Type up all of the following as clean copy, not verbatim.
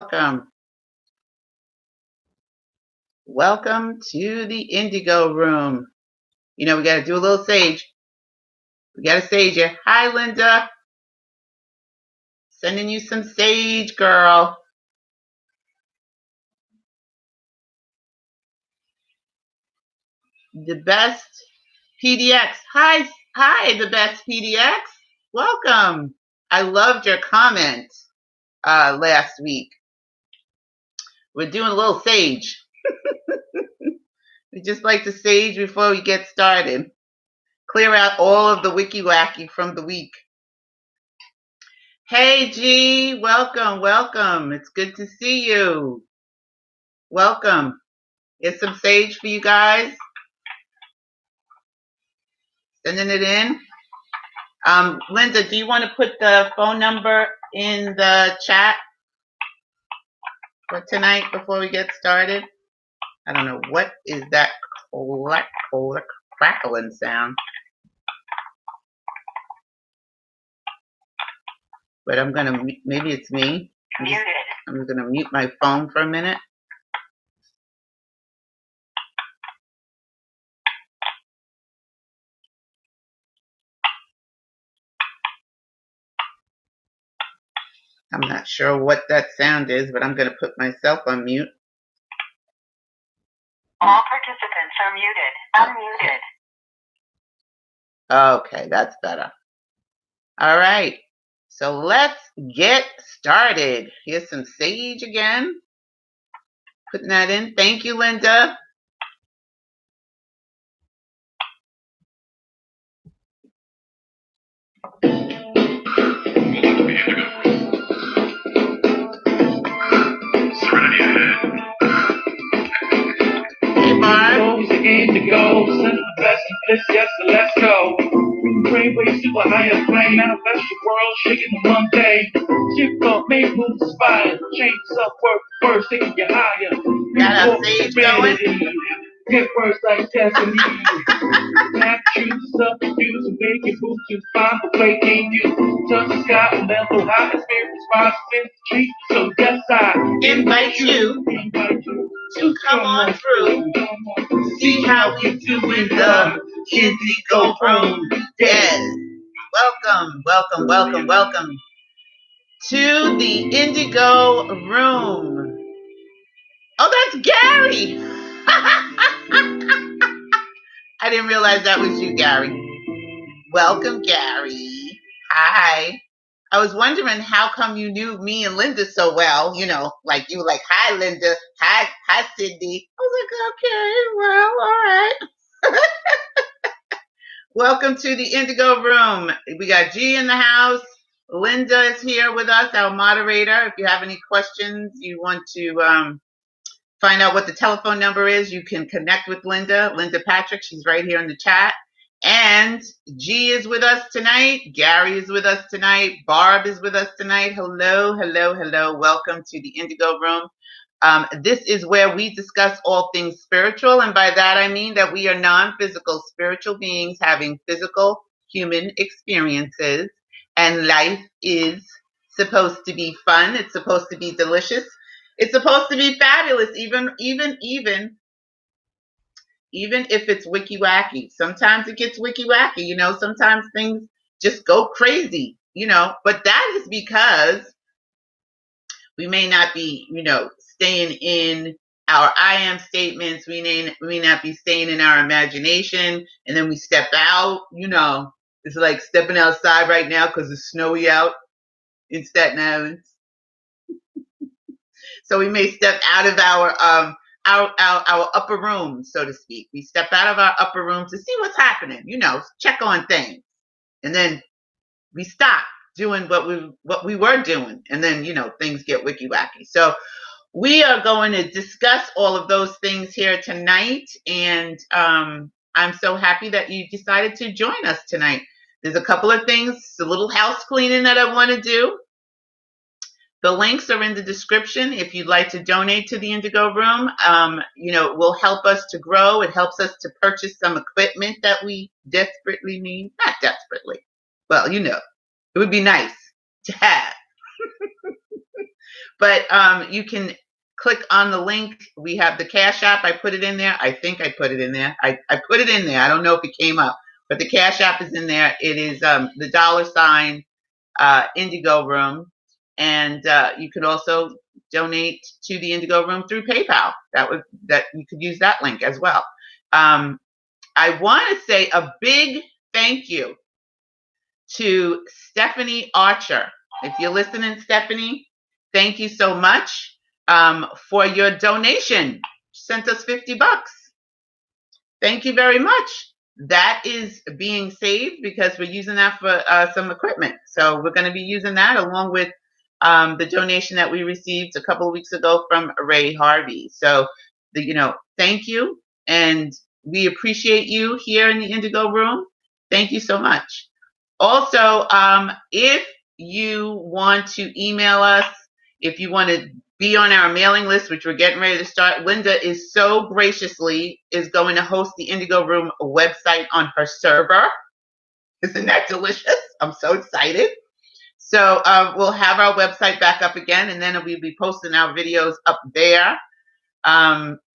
Welcome. Welcome to the Indigo Room. We got to do a little sage. We got to sage you. Hi, Linda. Sending you some sage, girl. The best PDX. Hi, the best PDX. Welcome. I loved your comment last week. We're doing a little sage. We just like to sage before we get started. Clear out all of the Wicky Wacky from the week. Hey, G, welcome. It's good to see you. Welcome. Here's some sage for you guys. Sending it in. Linda, do you want to put the phone number in the chat for tonight before we get started? I don't know. What is that crackling sound? But I'm going to, maybe it's me. I'm going to mute my phone for a minute. I'm not sure what that sound is, but I'm going to put myself on mute. All participants are muted. Unmuted. Okay, that's better. All right. So let's get started. Here's some sage again. Putting that in. Thank you, Linda. Hey, Barb. Indigo, send the best of this, yes, so let's go. Brainwave super higher plane, manifest the world, shaking the Monday. Shift up, make moves inspired, change up, work first, taking you higher. Got our sage going. Get first like destiny. Not choose substitutes and make it move to find the way in you. Touch the sky and level high, the spirit responds to treat. So yes, I invite you to come on through. See how we do in the Indigo Room. Yes. Welcome to the Indigo Room. Oh, that's Gary. I didn't realize that was you, Gary. Welcome, Gary. Hi. I was wondering how come you knew me and Linda so well, like you were like, hi, Linda. Hi, Cindy. I was like, okay, well, all right. Welcome to the Indigo Room. We got G in the house. Linda is here with us, our moderator. If you have any questions, you want to find out what the telephone number is, you can connect with Linda Patrick. She's right here in the chat. And G is with us tonight. Gary is with us tonight. Barb is with us tonight. Hello. Welcome to the Indigo Room. This is where we discuss all things spiritual. And by that, I mean that we are non-physical spiritual beings having physical human experiences. And life is supposed to be fun. It's supposed to be delicious. It's supposed to be fabulous, even if it's wicky wacky. Sometimes it gets wicky wacky, sometimes things just go crazy, but that is because we may not be, staying in our I am statements. We may not be staying in our imagination, and then we step out, it's like stepping outside right now because it's snowy out in Staten Island. So we may step out of our upper room, so to speak. We step out of our upper room to see what's happening, check on things. And then we stop doing what we were doing. And then, things get wicky wacky. So we are going to discuss all of those things here tonight. And I'm so happy that you decided to join us tonight. There's a couple of things, a little house cleaning that I want to do. The links are in the description if you'd like to donate to the Indigo Room. It will help us to grow. It helps us to purchase some equipment that we desperately need. Not desperately. Well, it would be nice to have. But you can click on the link. We have the Cash App. I put it in there. I think I put it in there. I put it in there. I don't know if it came up, but the Cash App is in there. It is the $ Indigo Room. And you could also donate to the Indigo Room through PayPal. That you could use that link as well. I want to say a big thank you to Stephanie Archer. If you're listening, Stephanie, thank you so much for your donation. She sent us $50. Thank you very much. That is being saved because we're using that for some equipment. So we're going to be using that along with the donation that we received a couple of weeks ago from Ray Harvey. So, thank you. And we appreciate you here in the Indigo Room. Thank you so much. Also, if you want to email us, if you want to be on our mailing list, which we're getting ready to start, Linda is so graciously is going to host the Indigo Room website on her server. Isn't that delicious? I'm so excited. So we'll have our website back up again, and then we'll be posting our videos up there.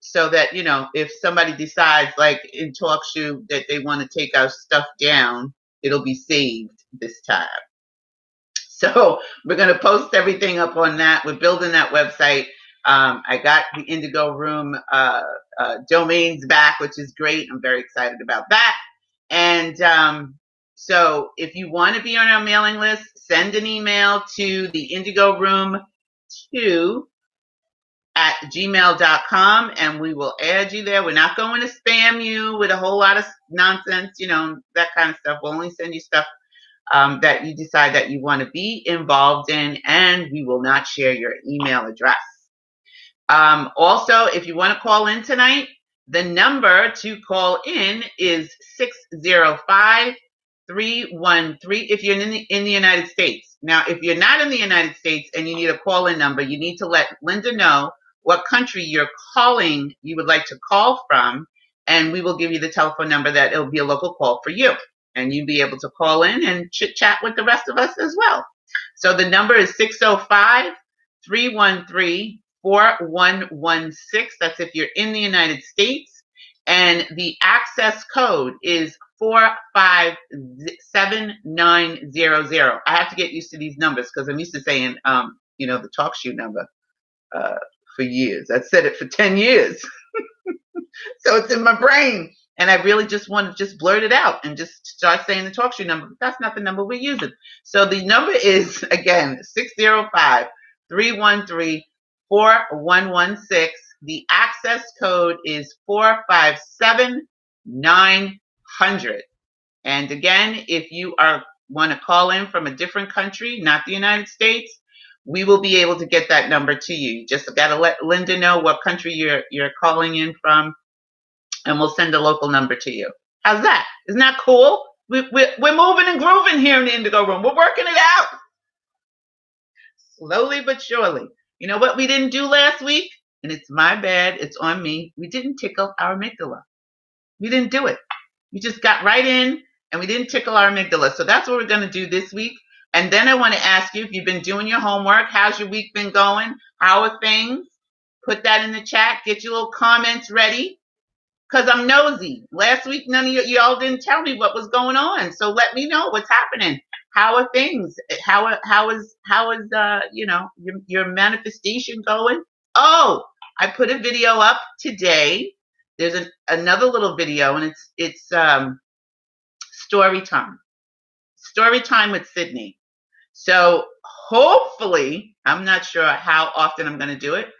So that, if somebody decides, like in TalkShoe, that they want to take our stuff down, it'll be saved this time. So we're going to post everything up on that. We're building that website. I got the Indigo Room domains back, which is great. I'm very excited about that. And so if you want to be on our mailing list, send an email to the Indigo Room 2@gmail.com, and we will add you there. We're not going to spam you with a whole lot of nonsense, that kind of stuff. We'll only send you stuff that you decide that you want to be involved in, and we will not share your email address. Also, if you want to call in tonight, the number to call in is 605-313 if you're in the United States. Now, if you're not in the United States and you need a call-in number, you need to let Linda know what country you would like to call from, and we will give you the telephone number that it'll be a local call for you. And you'll be able to call in and chit-chat with the rest of us as well. So the number is 605-313-4116. That's if you're in the United States. And the access code is 457-900. I have to get used to these numbers because I'm used to saying, the TalkShoe number for years. I've said it for 10 years. So it's in my brain. And I really just want to blurt it out and just start saying the TalkShoe number. But that's not the number we're using. So the number is, again, 605-313-4116. The access code is 457-900. And again, if you want to call in from a different country, not the United States, we will be able to get that number to you. You just got to let Linda know what country you're calling in from, and we'll send a local number to you. How's that? Isn't that cool? We're moving and grooving here in the Indigo Room. We're working it out. Slowly but surely. You know what we didn't do last week? And it's my bad. It's on me. We didn't tickle our amygdala. We didn't do it. We just got right in, and we didn't tickle our amygdala. So that's what we're going to do this week. And then I want to ask you, if you've been doing your homework, how's your week been going? How are things? Put that in the chat. Get your little comments ready. Because I'm nosy. Last week, none of y'all didn't tell me what was going on. So let me know what's happening. How are things? How is your manifestation going? Oh, I put a video up today. There's another little video, and it's story time. Story time with Sydney. So hopefully, I'm not sure how often I'm going to do it,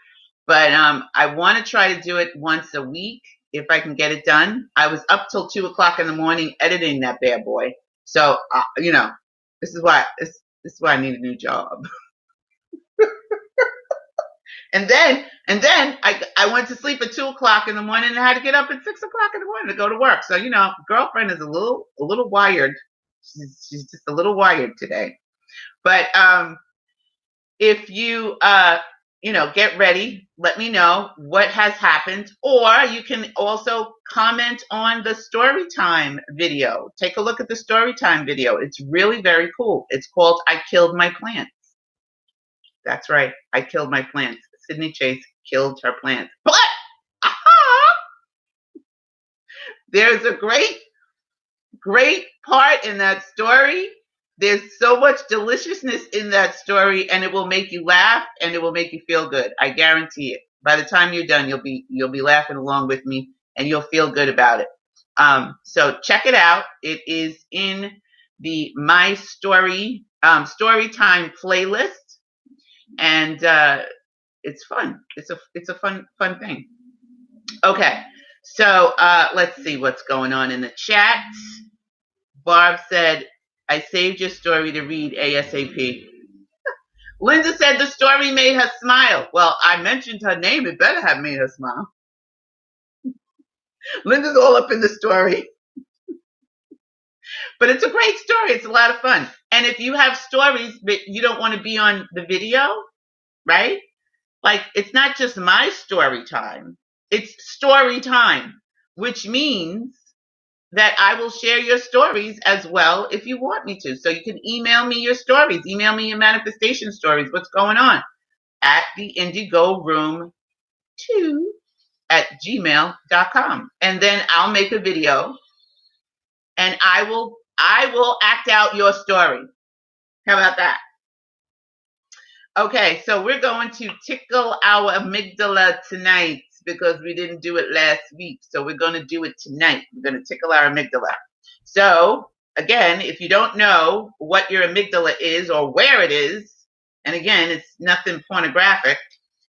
but I want to try to do it once a week. If I can get it done. I was up till 2:00 in the morning editing that bad boy. So, this is why I need a new job. and then I went to sleep at 2:00 in the morning and I had to get up at 6:00 in the morning to go to work. So, girlfriend is a little wired. She's just a little wired today. But if you get ready, let me know what has happened, or you can also comment on the story time video. Take a look at the story time video. It's really very cool. It's called I Killed My Plants. That's right. I killed my plants. Sydney Chase killed her plants. But aha, there's a great part in that story. There's so much deliciousness in that story, and it will make you laugh and it will make you feel good. I guarantee it. By the time you're done, you'll be laughing along with me and you'll feel good about it. So check it out. It is in the My Story Storytime playlist, and it's fun. It's a fun thing. Okay, so let's see what's going on in the chat. Barb said, "I saved your story to read ASAP." Linda said the story made her smile. Well, I mentioned her name. It better have made her smile. Linda's all up in the story. But it's a great story. It's a lot of fun. And if you have stories but you don't want to be on the video, right? Like, it's not just my story time. It's story time, which means that I will share your stories as well if you want me to. So you can email me your stories. Email me your manifestation stories. What's going on? At the Indigo Room 2 at gmail.com. And then I'll make a video and I will act out your story. How about that? Okay, so we're going to tickle our amygdala tonight because we didn't do it last week. So we're going to do it tonight. We're going to tickle our amygdala. So again, if you don't know what your amygdala is or where it is, and again, it's nothing pornographic,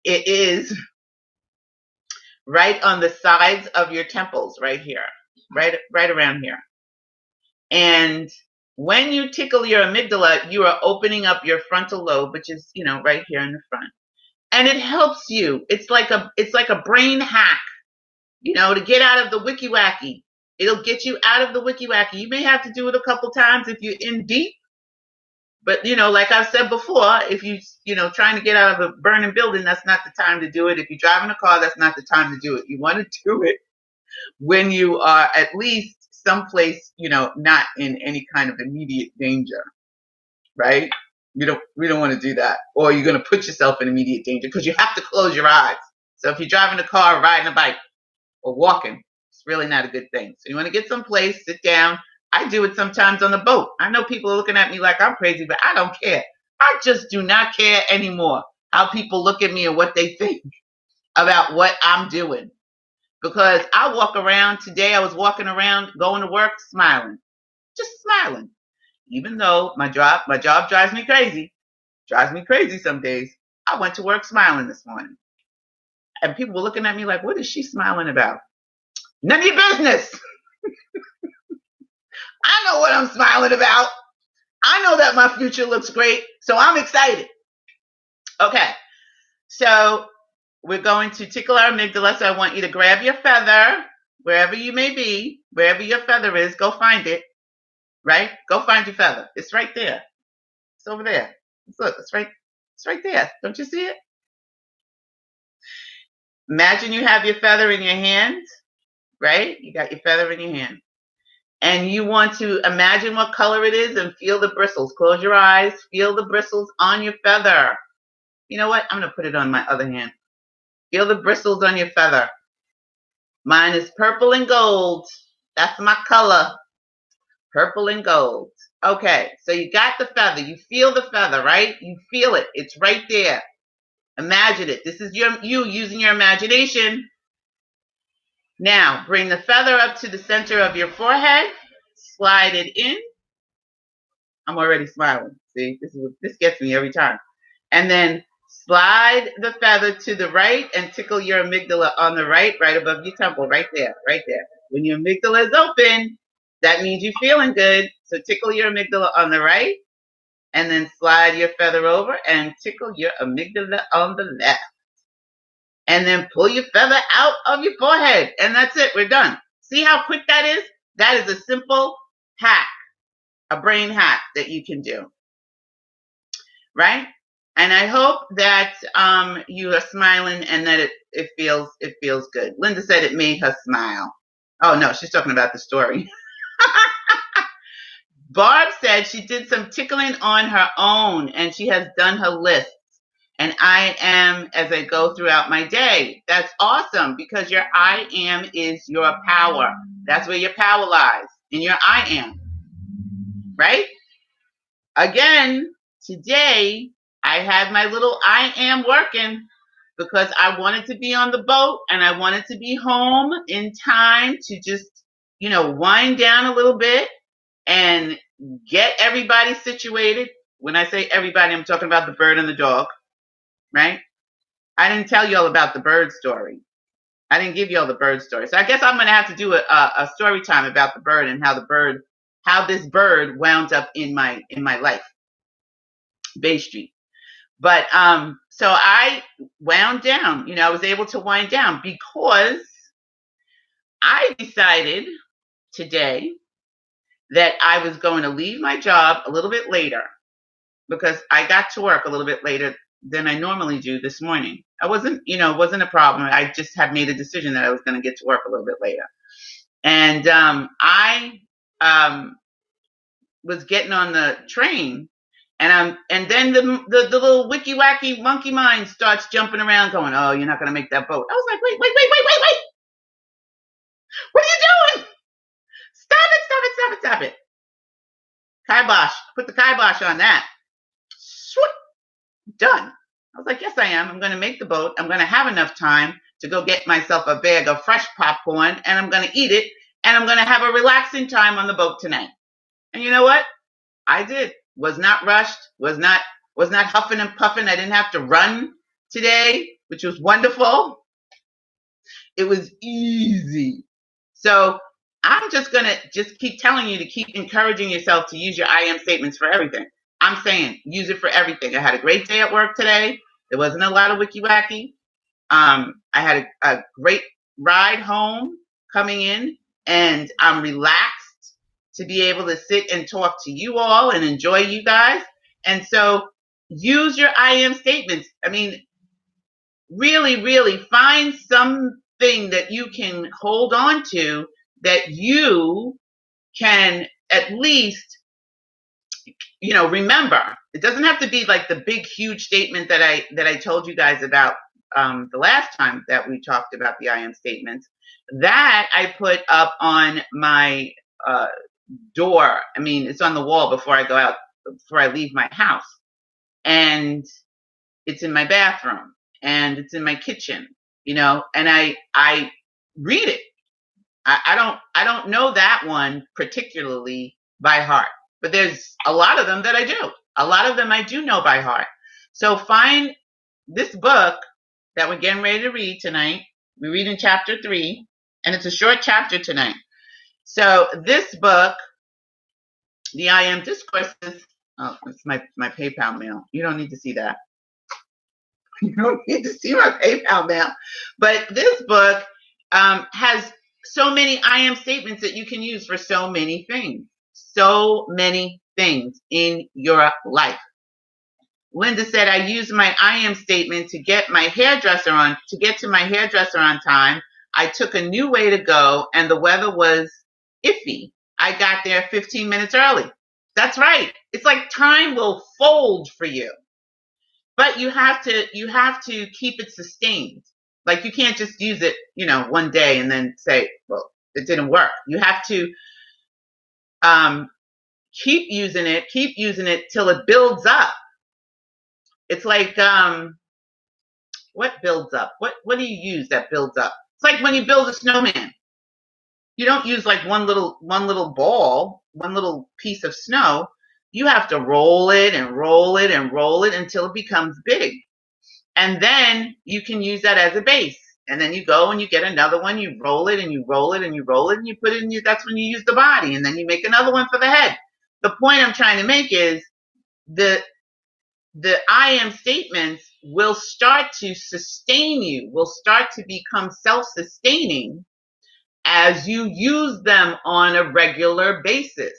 it is right on the sides of your temples, right here, right around here. And when you tickle your amygdala, you are opening up your frontal lobe, which is, right here in the front. And it helps you. It's like a brain hack, to get out of the Wicky Wacky. It'll get you out of the Wicky Wacky. You may have to do it a couple times if you're in deep. But, like I've said before, if trying to get out of a burning building, that's not the time to do it. If you're driving a car, that's not the time to do it. You want to do it when you are at least someplace, not in any kind of immediate danger, right? We don't want to do that. Or you're going to put yourself in immediate danger because you have to close your eyes. So if you're driving a car, riding a bike, or walking, it's really not a good thing. So you want to get someplace, sit down. I do it sometimes on the boat. I know people are looking at me like I'm crazy, but I don't care. I just do not care anymore how people look at me and what they think about what I'm doing. Because I walk around, today I was walking around going to work smiling, just smiling. Even though my job drives me crazy some days. I went to work smiling this morning. And people were looking at me like, what is she smiling about? None of your business. I know what I'm smiling about. I know that my future looks great, so I'm excited. Okay, so we're going to tickle our amygdala, so I want you to grab your feather, wherever you may be, wherever your feather is, go find it, right? Go find your feather. It's right there. It's over there. Look, it's right there. Don't you see it? Imagine you have your feather in your hand, right? You got your feather in your hand. And you want to imagine what color it is and feel the bristles. Close your eyes. Feel the bristles on your feather. You know what? I'm going to put it on my other hand. Feel the bristles on your feather. Mine is purple and gold. That's my color. Purple and gold. Okay, so you got the feather. You feel the feather, right? You feel it. It's right there. Imagine it. This is you using your imagination. Now, bring the feather up to the center of your forehead. Slide it in. I'm already smiling. See, this gets me every time. And then slide the feather to the right and tickle your amygdala on the right above your temple, right there. When your amygdala is open, that means you're feeling good. So tickle your amygdala on the right, and then slide your feather over and tickle your amygdala on the left. And then pull your feather out of your forehead. And that's it. We're done. See how quick that is? That is a simple hack, a brain hack that you can do. Right? And I hope that you are smiling and that it feels good. Linda said it made her smile. Oh, no, she's talking about the story. Barb said she did some tickling on her own and she has done her list. and I am as I go throughout my day. That's awesome because your I am is your power. That's where your power lies, in your I am, right? Again, today I had my little I am working because I wanted to be on the boat and I wanted to be home in time to just, wind down a little bit and get everybody situated. When I say everybody, I'm talking about the bird and the dog, right? I didn't tell you all about the bird story. I didn't give you all the bird story. So I guess I'm going to have to do a story time about the bird and how this bird wound up in my life, Bay Street. But so I wound down. I was able to wind down because I decided today that I was going to leave my job a little bit later because I got to work a little bit later than I normally do this morning. It wasn't a problem. I just had made a decision that I was going to get to work a little bit later. And I was getting on the train, and then the little Wicky Wacky monkey mind starts jumping around going, oh, you're not going to make that boat. I was like, wait. What are you doing? Stop it. Kibosh. Put the kibosh on that. Swoop. Done. I was like, yes, I am. I'm going to make the boat. I'm going to have enough time to go get myself a bag of fresh popcorn, and I'm going to eat it, and I'm going to have a relaxing time on the boat tonight. And you know what? I did. Was not rushed. Was not huffing and puffing. I didn't have to run today, which was wonderful. It was easy. So I'm just going to keep telling you to keep encouraging yourself to use your I am statements for everything. I'm saying use it for everything. I had a great day at work today. There wasn't a lot of Wicky Wacky. I had a great ride home coming in, and I'm relaxed to be able to sit and talk to you all and enjoy you guys. And so use your I am statements. I mean, really, really find something that you can hold on to that you can at least, remember. It doesn't have to be like the big, huge statement that I told you guys about the last time that we talked about the I am statements. That I put up on my door. I mean, it's on the wall before I leave my house. And it's in my bathroom and it's in my kitchen, and I read it. I don't know that one particularly by heart, but there's a lot of them that I do. A lot of them I do know by heart. So find this book that we're getting ready to read tonight. We read in chapter 3, and it's a short chapter tonight. So this book, the I Am Discourses, oh, it's my PayPal mail. You don't need to see that. You don't need to see my PayPal mail. But this book has so many I am statements that you can use for so many things. So many things in your life. Linda said, I used my I am statement to get to my hairdresser on time. I took a new way to go, and the weather was iffy. I got there 15 minutes early. That's right. It's like time will fold for you. But you have to keep it sustained. Like you can't just use it, one day and then say, well, it didn't work. You have to keep using it till it builds up. It's like what builds up? What do you use that builds up? It's like when you build a snowman. You don't use like one little ball, one little piece of snow. You have to roll it and roll it and roll it until it becomes big. And then you can use that as a base. And then you go and you get another one, you roll it and you roll it and you roll it and you put it in that's when you use the body. And then you make another one for the head. The point I'm trying to make is the I am statements will start to sustain you, will start to become self-sustaining as you use them on a regular basis.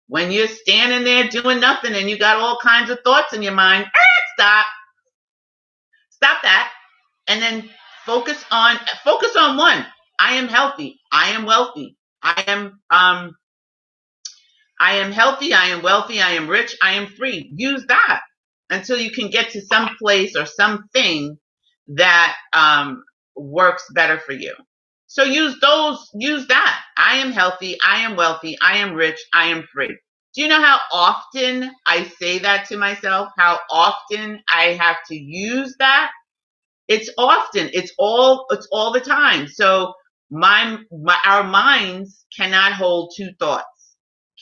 When you're standing there doing nothing and you got all kinds of thoughts in your mind, stop that, and then focus on one. I am healthy. I am wealthy. I am healthy. I am wealthy. I am rich. I am free. Use that. until you can get to some place or something that works better for you. So use that. I am healthy, I am wealthy, I am rich, I am free. Do you know how often I say that to myself? How often I have to use that? It's often. It's all the time. So our minds cannot hold two thoughts.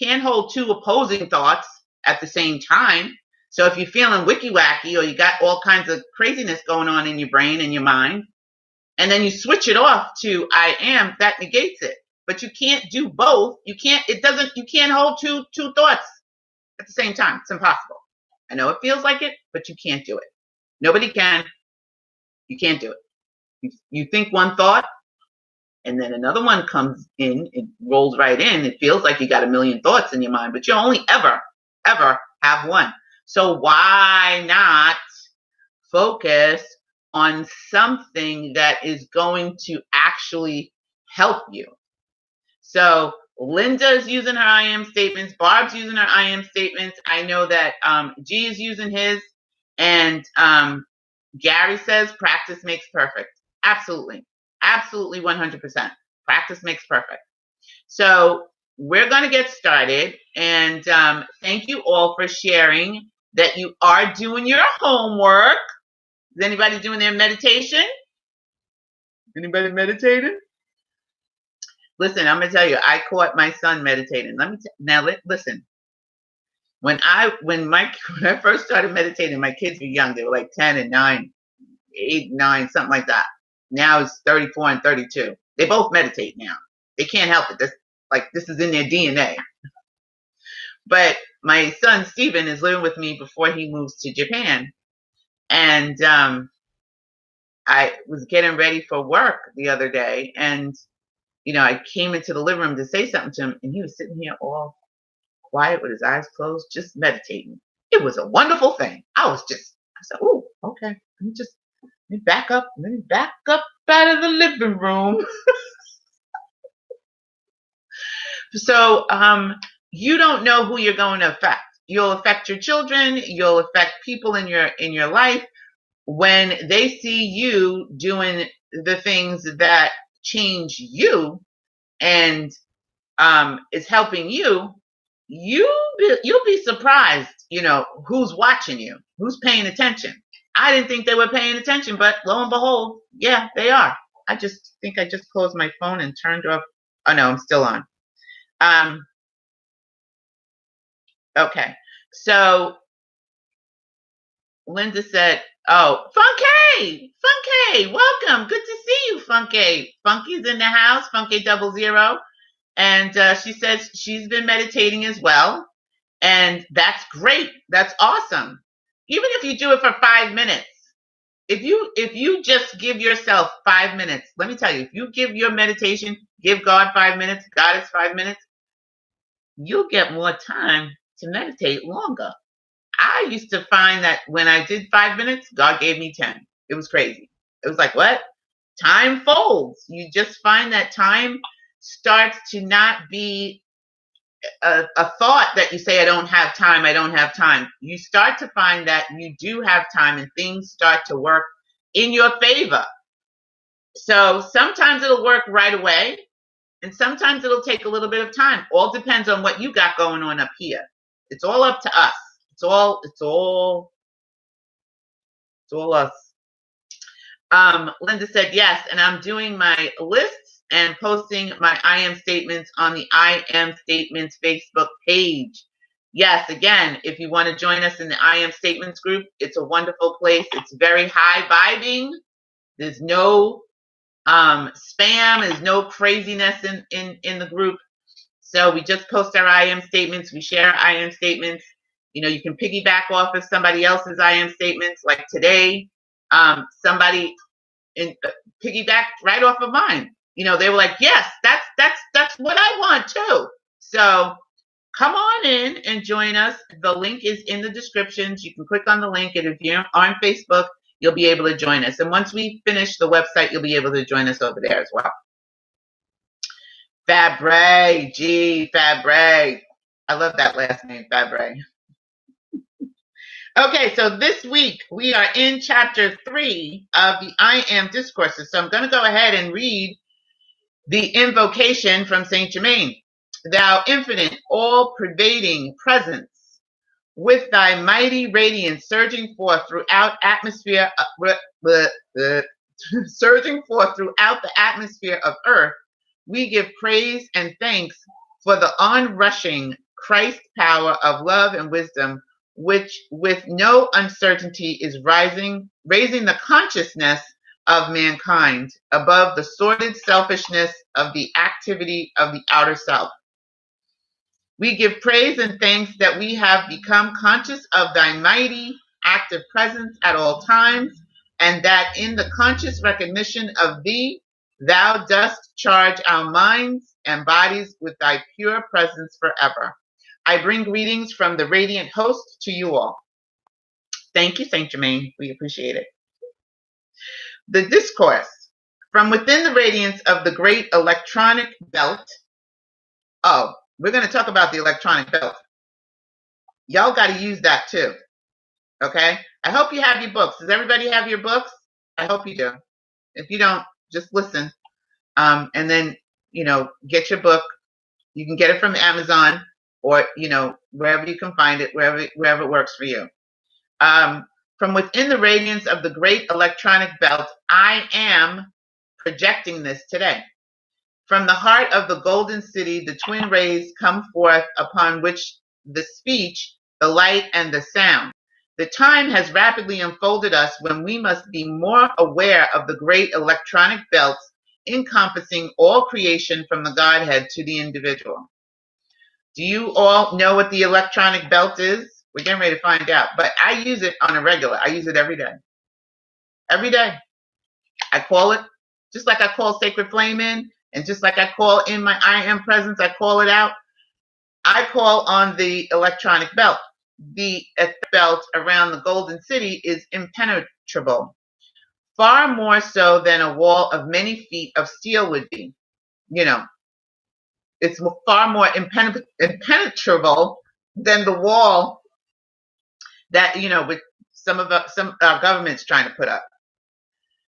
Can't hold two opposing thoughts at the same time. So if you're feeling wicky wacky or you got all kinds of craziness going on in your brain and your mind, and then you switch it off to I am, that negates it. But you can't do both. You can't hold two thoughts at the same time. It's impossible. I know it feels like it, but you can't do it. Nobody can. You can't do it. You think one thought, and then another one comes in, it rolls right in. It feels like you got a million thoughts in your mind, but you only ever have one. So why not focus on something that is going to actually help you? So Linda's using her I am statements. Barb's using her I am statements. I know that G is using his. And Gary says practice makes perfect. Absolutely. Absolutely 100%. Practice makes perfect. So we're going to get started. And thank you all for sharing that you are doing your homework. Is anybody doing their meditation? Anybody meditating? Listen, I'm going to tell you, I caught my son meditating. Listen. When I first started meditating, my kids were young. They were like 10 and 9, 8, 9, something like that. Now it's 34 and 32. They both meditate now. They can't help it. This is in their DNA. But my son, Steven, is living with me before he moves to Japan. And I was getting ready for work the other day. And, I came into the living room to say something to him. And he was sitting here all quiet with his eyes closed, just meditating. It was a wonderful thing. I said, oh, okay. Let me back up out of the living room. So you don't know who you're going to affect. You'll affect your children. You'll affect people in your life when they see you doing the things that change you and is helping you. You'll be surprised, who's watching you, who's paying attention. I didn't think they were paying attention, but lo and behold, yeah, they are. I just think I just closed my phone and turned off. Oh no, I'm still on. Okay. So Linda said, oh, Funky, welcome. Good to see you, Funky. Funky's in the house, Funky 00. And she says she's been meditating as well. And that's great. That's awesome. Even if you do it for 5 minutes, if you just give yourself 5 minutes, let me tell you, if you give your meditation, give God 5 minutes, God is 5 minutes, you'll get more time to meditate longer. I used to find that when I did 5 minutes, God gave me 10. It was crazy. It was like, what? Time folds. You just find that time starts to not be a thought that you say, I don't have time. You start to find that you do have time and things start to work in your favor. So sometimes it'll work right away and sometimes it'll take a little bit of time. All depends on what you got going on up here. It's all up to us. It's all us. Linda said yes, and I'm doing my lists and posting my I am statements on the I am statements Facebook page. Yes, again, if you want to join us in the I am statements group, it's a wonderful place. It's very high vibing. There's no spam. There's no craziness in the group. So we just post our I am statements. We share our I am statements. You can piggyback off of somebody else's I am statements. Like today, somebody piggybacked right off of mine. They were like, yes, that's what I want too. So come on in and join us. The link is in the descriptions. You can click on the link, and if you're on Facebook, you'll be able to join us. And once we finish the website, you'll be able to join us over there as well. Fabre, Fabre. I love that last name, Fabre. Okay, so this week we are in chapter 3 of the I Am Discourses. So I'm going to go ahead and read the invocation from Saint Germain. Thou infinite, all-pervading presence, with thy mighty radiance surging forth throughout surging forth throughout the atmosphere of earth, we give praise and thanks for the onrushing Christ power of love and wisdom, which with no uncertainty is raising the consciousness of mankind above the sordid selfishness of the activity of the outer self. We give praise and thanks that we have become conscious of thy mighty active presence at all times, and that in the conscious recognition of thee, thou dost charge our minds and bodies with thy pure presence forever. I bring greetings from the radiant host to you all. Thank you, Saint Germain. We appreciate it. The discourse. From within the radiance of the great electronic belt. Oh, we're going to talk about the electronic belt. Y'all got to use that too. Okay? I hope you have your books. Does everybody have your books? I hope you do. If you don't, just listen. And then, get your book. You can get it from Amazon or, wherever you can find it, wherever it works for you. From within the radiance of the great electronic belt, I am projecting this today. From the heart of the golden city, the twin rays come forth upon which the speech, the light, and the sound. The time has rapidly unfolded us when we must be more aware of the great electronic belts encompassing all creation from the Godhead to the individual. Do you all know what the electronic belt is? We're getting ready to find out, but I use it on a regular. I use it every day. Every day. I call it, just like I call Sacred Flame in, and just like I call in my I Am presence, I call it out. I call on the electronic belt. The belt around the Golden City is impenetrable, far more so than a wall of many feet of steel would be. It's far more impenetrable than the wall that, with some our government's trying to put up.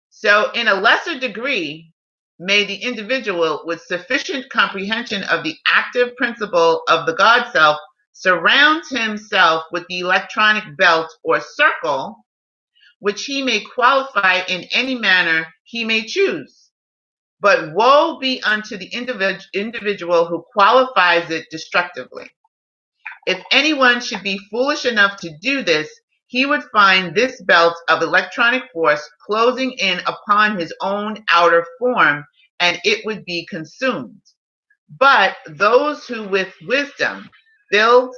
So in a lesser degree, may the individual with sufficient comprehension of the active principle of the God self surround himself with the electronic belt or circle, which he may qualify in any manner he may choose. But woe be unto the individual who qualifies it destructively. If anyone should be foolish enough to do this, he would find this belt of electronic force closing in upon his own outer form, and it would be consumed. But those who with wisdom build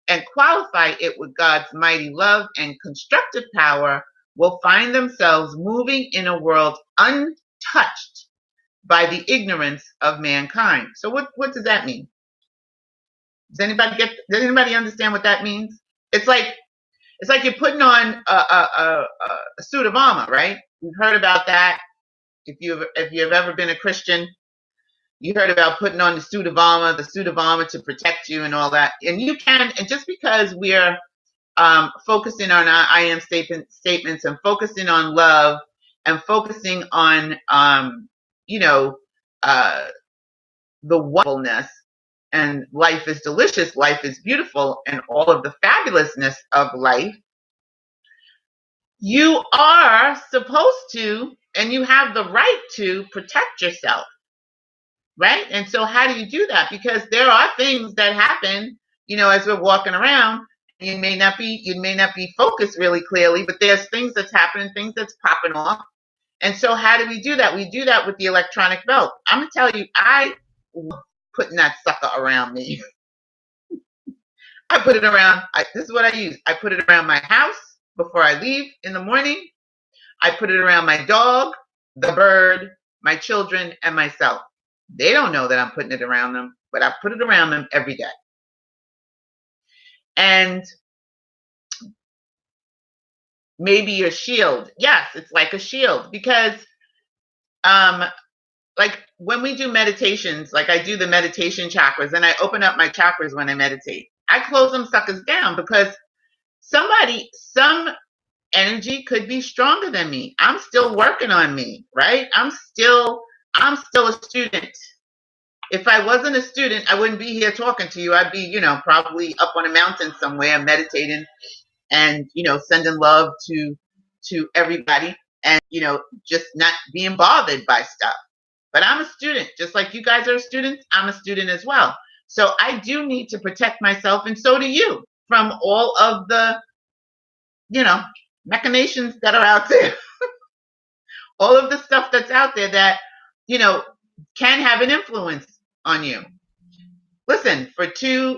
and qualify it with God's mighty love and constructive power will find themselves moving in a world untouched by the ignorance of mankind. So what does that mean? Does anybody understand what that means? It's like you're putting on a suit of armor, right? You've heard about that. If you've ever been a Christian, you heard about putting on the suit of armor to protect you and all that. And you can, and just because we're focusing on our I am statements and focusing on love and focusing on the wonderfulness and life is delicious, life is beautiful, and all of the fabulousness of life, you are supposed to, and you have the right to protect yourself, right? And so how do you do that? Because there are things that happen, as we're walking around. You may not be focused really clearly, but there's things that's happening, things that's popping off. And so how do we do that? We do that with the electronic belt. I'm going to tell you, I love putting that sucker around me. I put it around, this is what I use. I put it around my house before I leave in the morning. I put it around my dog, the bird, my children, and myself. They don't know that I'm putting it around them, but I put it around them every day. And maybe your shield. Yes, it's like a shield because like when we do meditations, like I do the meditation chakras and I open up my chakras when I meditate. I close them suckers down because some energy could be stronger than me. I'm still working on me, right? I'm still a student. If I wasn't a student, I wouldn't be here talking to you. I'd be, probably up on a mountain somewhere meditating and, sending love to everybody and, just not being bothered by stuff. But I'm a student, just like you guys are students. I'm a student as well. So I do need to protect myself, and so do you, from all of the, machinations that are out there. All of the stuff that's out there that, can have an influence on you. Listen, for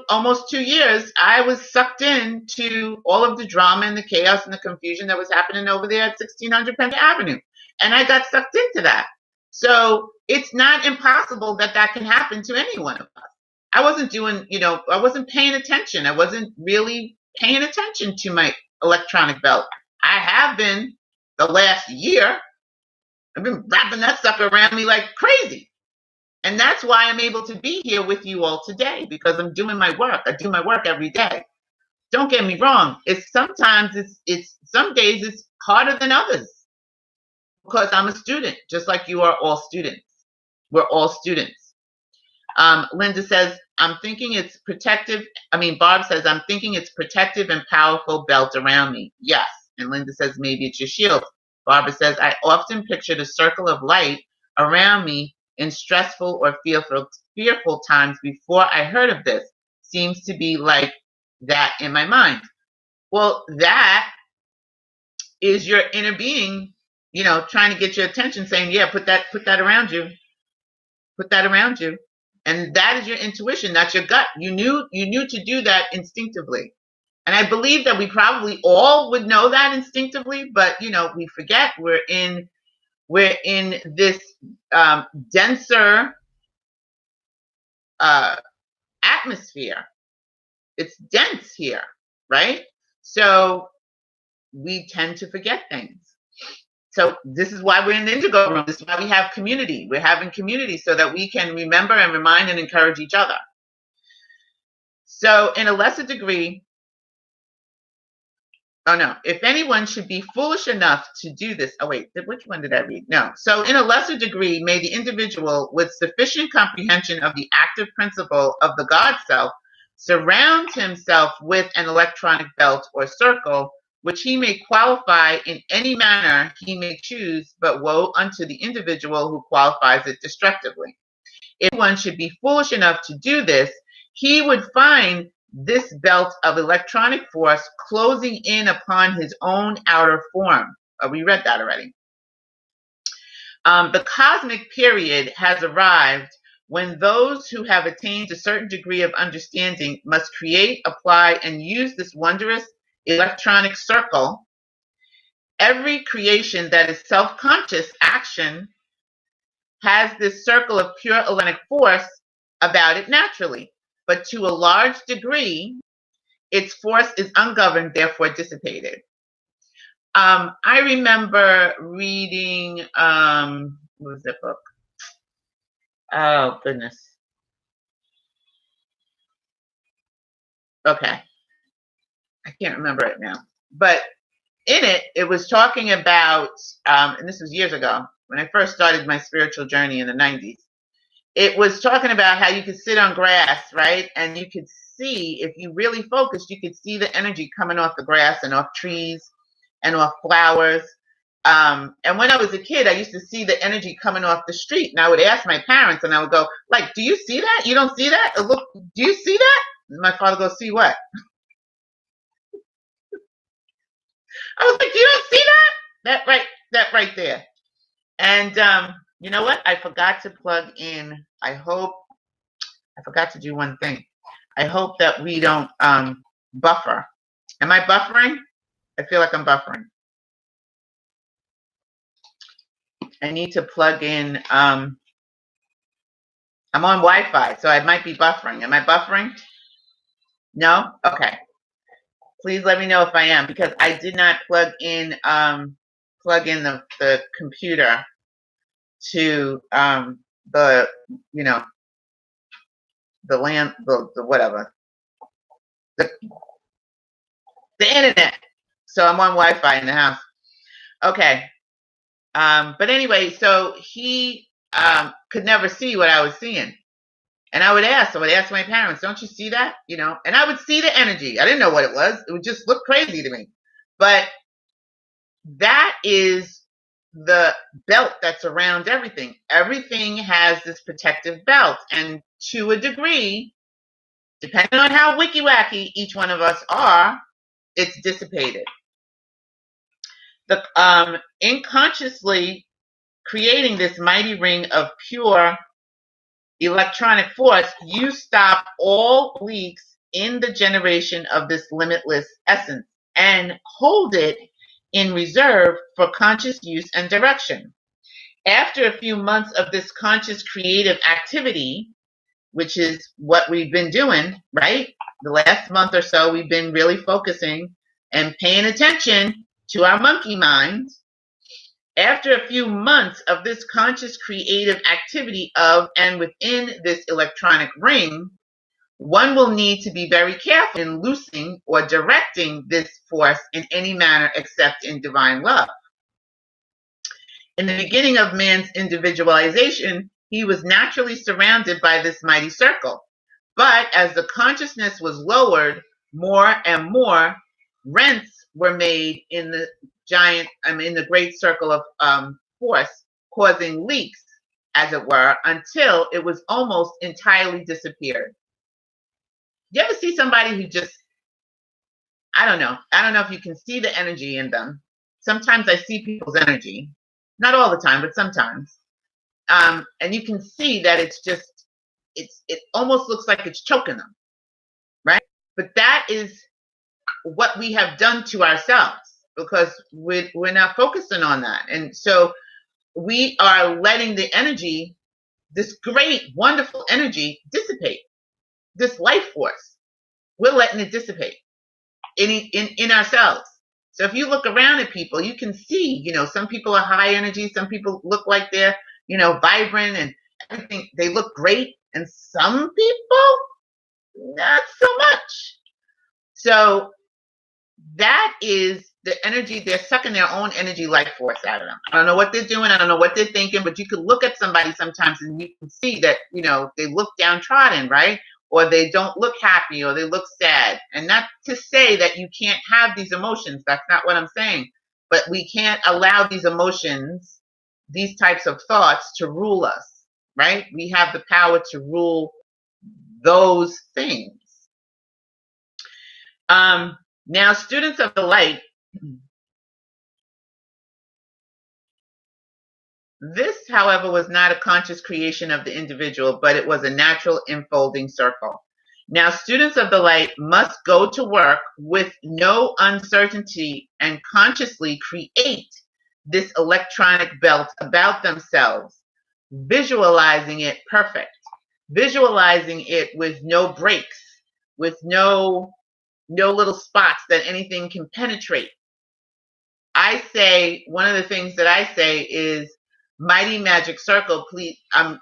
almost 2 years, I was sucked into all of the drama and the chaos and the confusion that was happening over there at 1600 Penn Avenue. And I got sucked into that. So it's not impossible that can happen to any one of us. I wasn't doing, I wasn't paying attention. I wasn't really paying attention to my electronic belt. I have been the last year. I've been wrapping that sucker around me like crazy. And that's why I'm able to be here with you all today, because I'm doing my work. I do my work every day. Don't get me wrong. Sometimes some days it's harder than others because I'm a student, just like you are all students. We're all students. Linda says, I'm thinking it's protective. Barb says, I'm thinking it's protective and powerful belt around me. Yes. And Linda says, maybe it's your shield. Barbara says, I often pictured a circle of light around me in stressful or fearful times before I heard of this. Seems to be like that in my mind. Well, that is your inner being, trying to get your attention, saying, yeah, put that around you. Put that around you. And that is your intuition. That's your gut. You knew to do that instinctively. And I believe that we probably all would know that instinctively, but we forget we're in this denser atmosphere. It's dense here, right? So we tend to forget things. So this is why we're in the Indigo Room. This is why we have community. We're having community so that we can remember and remind and encourage each other. So in a lesser degree, if anyone should be foolish enough to do this. Oh, wait, which one did I read? No. So in a lesser degree, may the individual with sufficient comprehension of the active principle of the God self surround himself with an electronic belt or circle, which he may qualify in any manner he may choose, but woe unto the individual who qualifies it destructively. If one should be foolish enough to do this, he would find this belt of electronic force closing in upon his own outer form. We read that already. The cosmic period has arrived when those who have attained a certain degree of understanding must create, apply, and use this wondrous electronic circle. Every creation that is self-conscious action has this circle of pure electronic force about it naturally. But to a large degree, its force is ungoverned, therefore dissipated. I remember reading, what was that book? Oh, goodness. Okay. I can't remember it now. But in it, it was talking about, and this was years ago, when I first started my spiritual journey in the 90s. It was talking about how you could sit on grass, right? And you could see, if you really focused, you could see the energy coming off the grass and off trees and off flowers. And when I was a kid, I used to see the energy coming off the street. And I would ask my parents, and I would go, like, do you see that? You don't see that? Look, do you see that? And my father goes, see what? I was like, you don't see that? That right there. And you know what? I forgot to plug in. I forgot to do one thing. I hope that we don't buffer. Am I buffering? I feel like I'm buffering. I need to plug in. I'm on Wi-Fi, so I might be buffering. Am I buffering? No? Okay. Please let me know if I am, because I did not plug in the computer to the whatever. The internet. So I'm on Wi-Fi in the house. Okay. But anyway, so he could never see what I was seeing. And I would ask my parents, don't you see that? You know, and I would see the energy. I didn't know what it was. It would just look crazy to me. But that is the belt that's around everything. Everything has this protective belt. And to a degree, depending on how wicky wacky each one of us are, it's dissipated. The unconsciously creating this mighty ring of pure electronic force, you stop all leaks in the generation of this limitless essence and hold it in reserve for conscious use and direction. After a few months of this conscious creative activity, which is what we've been doing, right? The last month or so, we've been really focusing and paying attention to our monkey minds. After a few months of this conscious creative activity of and within this electronic ring, one will need to be very careful in loosing or directing this force in any manner except in divine love. In the beginning of man's individualization, he was naturally surrounded by this mighty circle. But as the consciousness was lowered more and more, rents were made in the in the great circle of force, causing leaks, as it were, until it was almost entirely disappeared. You ever see somebody who just, I don't know if you can see the energy in them. Sometimes I see people's energy, not all the time, but sometimes. And you can see that it's just, it almost looks like it's choking them, right? But that is what we have done to ourselves because we're not focusing on that. And so we are letting the energy, this great, wonderful energy, dissipate. This life force, we're letting it dissipate in ourselves. So if you look around at people, you can see, you know, some people are high energy, some people look like they're, you know, vibrant and everything. They look great. And some people, not so much. So that is the energy. They're sucking their own energy life force out of them. I don't know what they're doing. I don't know what they're thinking, but you could look at somebody sometimes and you can see that, you know, they look downtrodden, right? Or they don't look happy or they look sad. And not to say that you can't have these emotions. That's not what I'm saying. But we can't allow these emotions, these types of thoughts to rule us, right? We have the power to rule those things. Now, students of the light, this, however, was not a conscious creation of the individual, but it was a natural enfolding circle. Now, students of the light must go to work with no uncertainty and consciously create this electronic belt about themselves, visualizing it perfect, visualizing it with no breaks, with no little spots that anything can penetrate. I say, one of the things that I say is, Mighty Magic Circle, please, I'm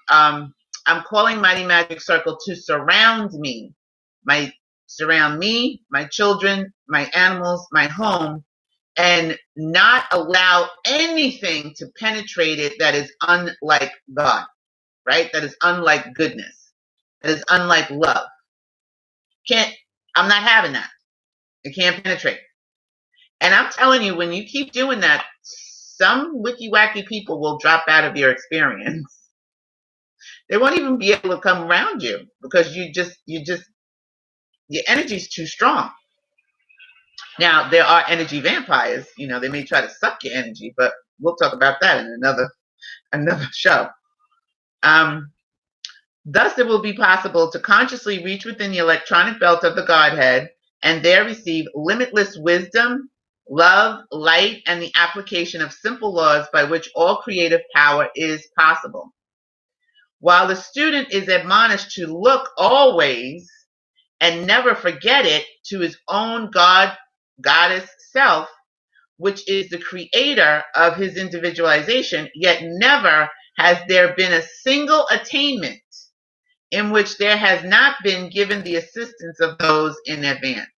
calling Mighty Magic Circle to surround me, my children, my animals, my home, and not allow anything to penetrate it that is unlike God, right? That is unlike goodness, that is unlike love. I'm not having that. It can't penetrate. And I'm telling you, when you keep doing that, some wicky wacky people will drop out of your experience. They won't even be able to come around you because your energy is too strong. Now, there are energy vampires, you know, they may try to suck your energy, but we'll talk about that in another show. Thus, it will be possible to consciously reach within the electronic belt of the Godhead and there receive limitless wisdom, love, light, and the application of simple laws by which all creative power is possible. While the student is admonished to look always and never forget it to his own God, goddess self, which is the creator of his individualization, yet never has there been a single attainment in which there has not been given the assistance of those in advance.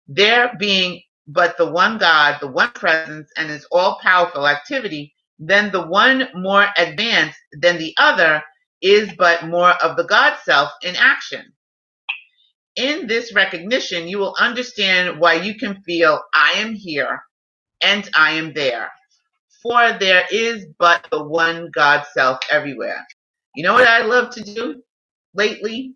there being but the one God, the one presence, and his all-powerful activity, then the one more advanced than the other is but more of the God self in action. In this recognition, you will understand why you can feel I am here and I am there. For there is but the one God self everywhere. You know what I love to do lately?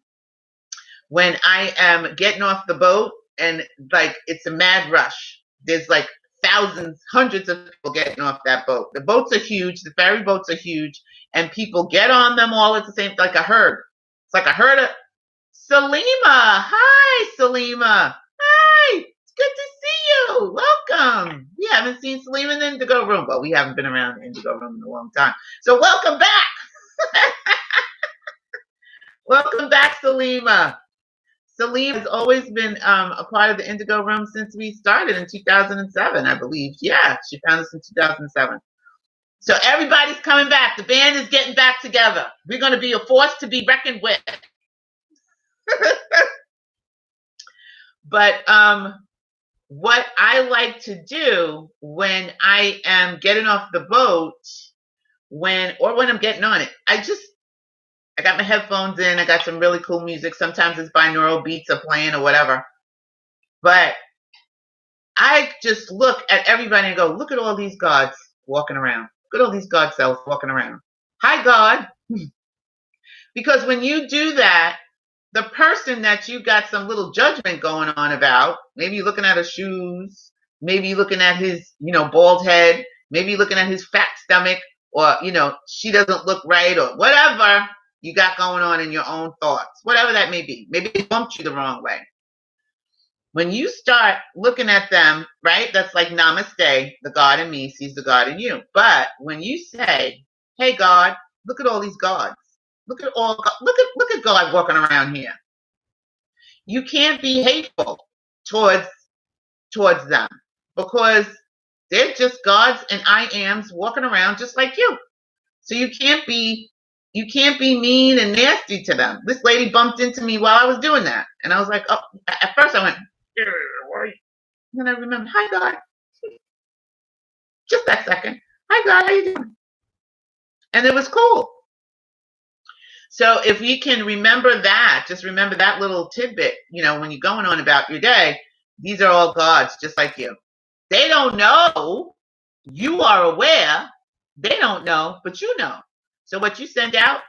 When I am getting off the boat and like it's a mad rush. There's like thousands, hundreds of people getting off that boat. The boats are huge, the ferry boats are huge, and people get on them all at the same, like a herd. It's like a herd of Salima. Hi, Salima. Hi. It's good to see you. Welcome. We haven't seen Salima in the Indigo Room. Well, we haven't been around the Indigo Room in a long time. So welcome back. Welcome back, Salima. Salima has always been a part of the Indigo Room since we started in 2007, I believe. Yeah, she found us in 2007. So everybody's coming back. The band is getting back together. We're going to be a force to be reckoned with. But what I like to do when I am getting off the boat, when I'm getting on it, I got my headphones in. I got some really cool music. Sometimes it's binaural beats are playing or whatever. But I just look at everybody and go, look at all these gods walking around. Look at all these God selves walking around. Hi, God. Because when you do that, the person that you got some little judgment going on about, maybe you're looking at his shoes, maybe you're looking at his, bald head, maybe you're looking at his fat stomach, or, she doesn't look right, or whatever you got going on in your own thoughts, whatever that may be. Maybe it bumped you the wrong way. When you start looking at them, right, that's like namaste, the God in me sees the God in you. But when you say, hey, God, look at all these gods. Look at God walking around here. You can't be hateful towards them because they're just gods and I ams walking around just like you. So you can't be mean and nasty to them. This lady bumped into me while I was doing that, and I was like, oh, at first I went, and then I remembered, hi God, just that second, hi God, how you doing? And it was cool. So if you can remember that, just remember that little tidbit, when you're going on about your day, these are all gods just like you. They don't know. You are aware. They don't know, but you know. So what you send out,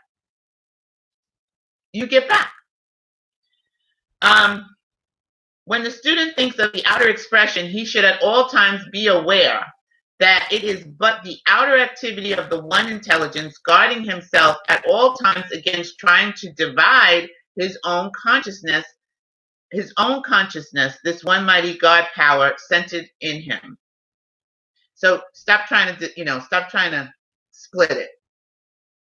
you get back. When the student thinks of the outer expression, he should at all times be aware that it is but the outer activity of the one intelligence guarding himself at all times against trying to divide his own consciousness, this one mighty God power centered in him. So stop trying to split it.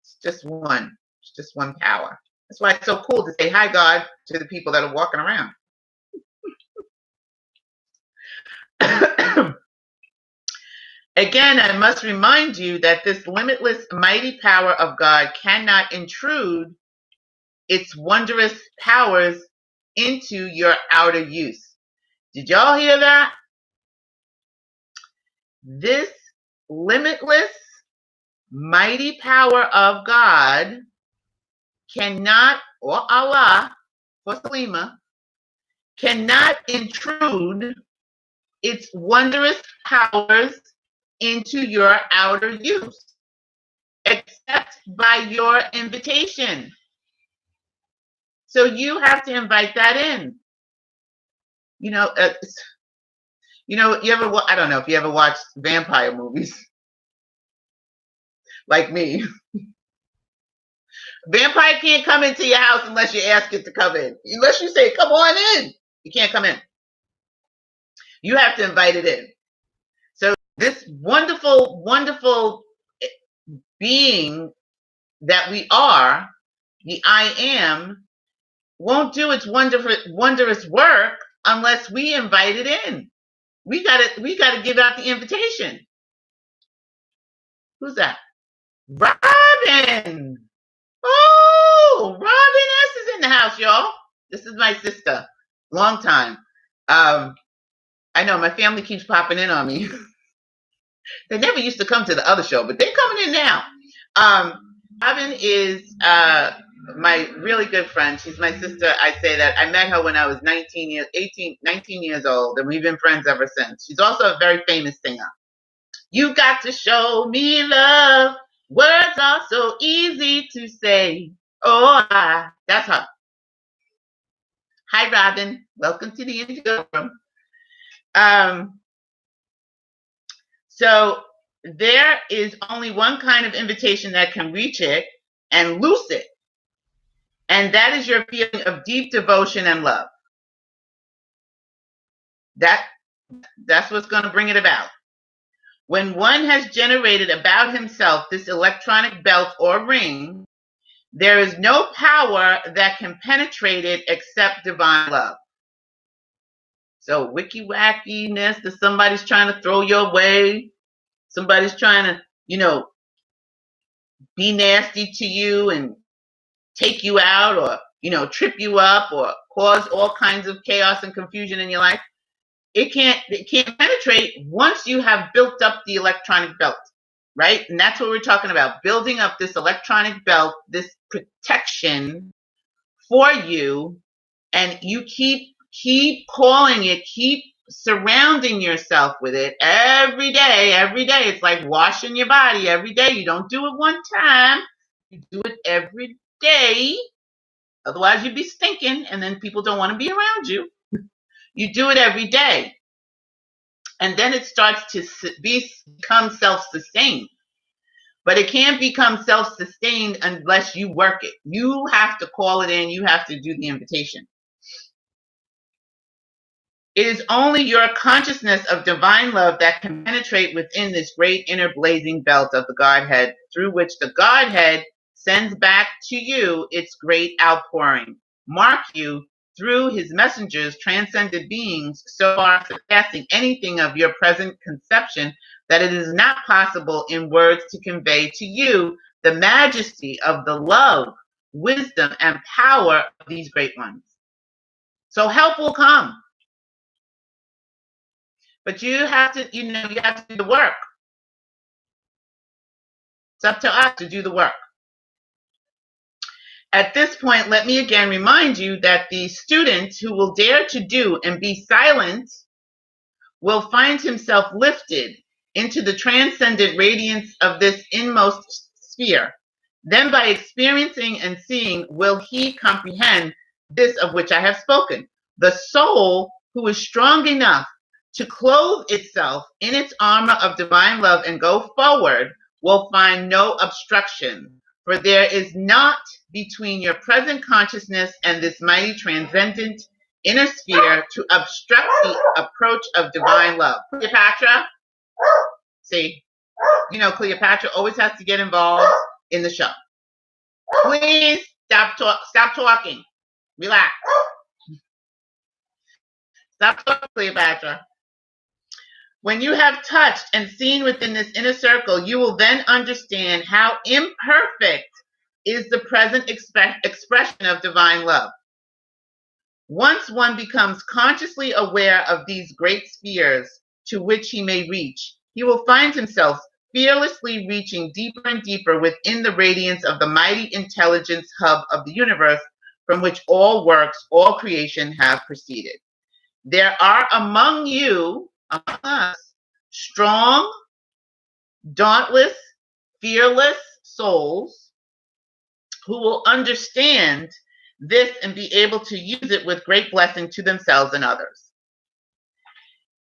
It's just one. It's just one power. That's why it's so cool to say hi God to the people that are walking around. Again, I must remind you that this limitless, mighty power of God cannot intrude its wondrous powers into your outer use. Did y'all hear that? This limitless, mighty power of God cannot, or Allah, for Salima, cannot intrude its wondrous powers into your outer use, except by your invitation. So you have to invite that in. You ever? I don't know if you ever watched vampire movies, like me. Vampire can't come into your house unless you ask it to come in. Unless you say, "Come on in," you can't come in. You have to invite it in. So this wonderful, wonderful being that we are, the I am, won't do its wondrous work unless we invite it in. We gotta give out the invitation. Who's that? Robin. Oh, Robin S is in the house, y'all. This is my sister. Long time. I know my family keeps popping in on me. They never used to come to the other show, but they're coming in now. Robin is my really good friend. She's my sister. I say that I met her when I was 19 years old, and we've been friends ever since. She's also a very famous singer. You got to show me love. Words are so easy to say. Oh, that's her. Hi, Robin. Welcome to the Indigo Room. So there is only one kind of invitation that can reach it and loose it. And that is your feeling of deep devotion and love. That's what's going to bring it about. When one has generated about himself this electronic belt or ring, there is no power that can penetrate it except divine love. So wicky wackiness that somebody's trying to throw your way, somebody's trying to, be nasty to you and take you out, or, trip you up, or cause all kinds of chaos and confusion in your life. It can't penetrate once you have built up the electronic belt, right? And that's what we're talking about, building up this electronic belt, this protection for you, and you keep calling it, keep surrounding yourself with it every day. It's like washing your body every day. You don't do it one time, you do it every day. Otherwise you'd be stinking, and then people don't want to be around you. You do it every day, and then it starts to become self-sustained. But it can't become self-sustained unless you work it. You have to call it in. You have to do the invitation. It is only your consciousness of divine love that can penetrate within this great inner blazing belt of the Godhead, through which the Godhead sends back to you its great outpouring. Mark you, through his messengers, transcended beings, so far surpassing anything of your present conception that it is not possible in words to convey to you the majesty of the love, wisdom, and power of these great ones. So help will come. But you have to, you have to do the work. It's up to us to do the work. At this point, let me again remind you that the student who will dare to do and be silent will find himself lifted into the transcendent radiance of this inmost sphere. Then by experiencing and seeing will he comprehend this of which I have spoken. The soul who is strong enough to clothe itself in its armor of divine love and go forward will find no obstruction, for there is not between your present consciousness and this mighty transcendent inner sphere to obstruct the approach of divine love. Cleopatra, see, Cleopatra always has to get involved in the show. Please stop talking. Relax. Stop talking, Cleopatra. When you have touched and seen within this inner circle, you will then understand how imperfect is the present expression of divine love. Once one becomes consciously aware of these great spheres to which he may reach, he will find himself fearlessly reaching deeper and deeper within the radiance of the mighty intelligence hub of the universe from which all works, all creation have proceeded. There are among you, among us, strong, dauntless, fearless souls who will understand this and be able to use it with great blessing to themselves and others.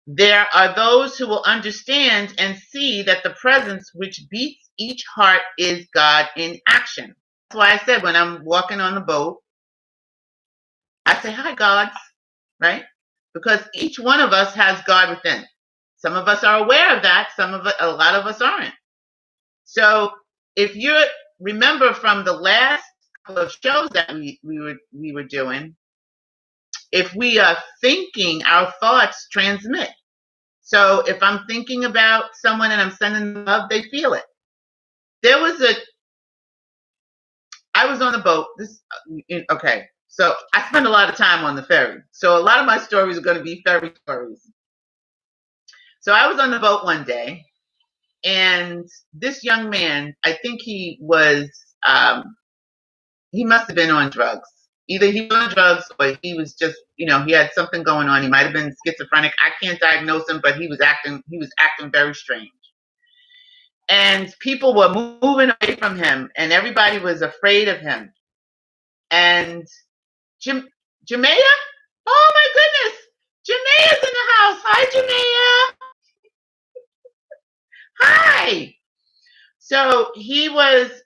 There are those who will understand and see that the presence which beats each heart is God in action. That's why I said when I'm walking on the boat, I say, hi, God, right? Because each one of us has God within. Some of us are aware of that. A lot of us aren't. So if you remember from the last couple of shows that we were doing, if we are thinking, our thoughts transmit. So if I'm thinking about someone and I'm sending them love, they feel it. I was on the boat. Okay. So I spend a lot of time on the ferry. So a lot of my stories are going to be ferry stories. So I was on the boat one day, and this young man, I think he was, he must have been on drugs. Either he was on drugs or he was just, he had something going on. He might have been schizophrenic. I can't diagnose him, but he was acting very strange. And people were moving away from him, and everybody was afraid of him. And Jamea? Oh my goodness! Jamea's in the house. Hi, Jamea. Hi. So he was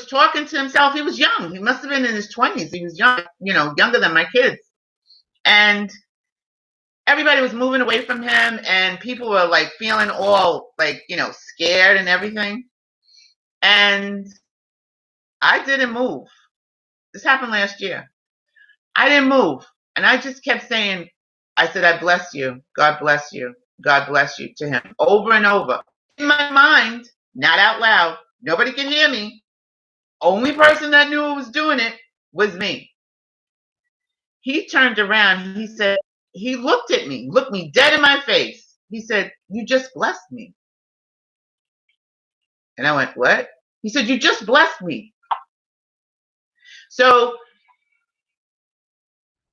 talking to himself. He was young. He must have been in his 20s. He was young, younger than my kids. And everybody was moving away from him, and people were like feeling all like, scared and everything. And I didn't move. This happened last year. I didn't move. And I just kept saying, I said, I bless you. God bless you. God bless you to him over and over. In my mind, not out loud. Nobody can hear me. Only person that knew who was doing it was me. He turned around. He said, he looked at me, looked me dead in my face. He said, you just blessed me. And I went, what? He said, you just blessed me. So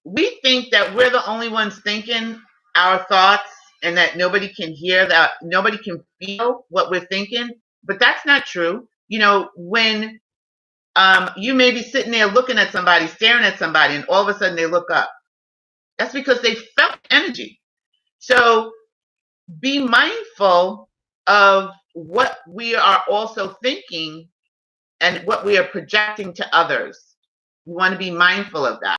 we think that we're the only ones thinking our thoughts and that nobody can hear, that nobody can feel what we're thinking. But that's not true. When you may be sitting there looking at somebody, staring at somebody, and all of a sudden they look up. That's because they felt energy. So be mindful of what we are also thinking and what we are projecting to others. You want to be mindful of that.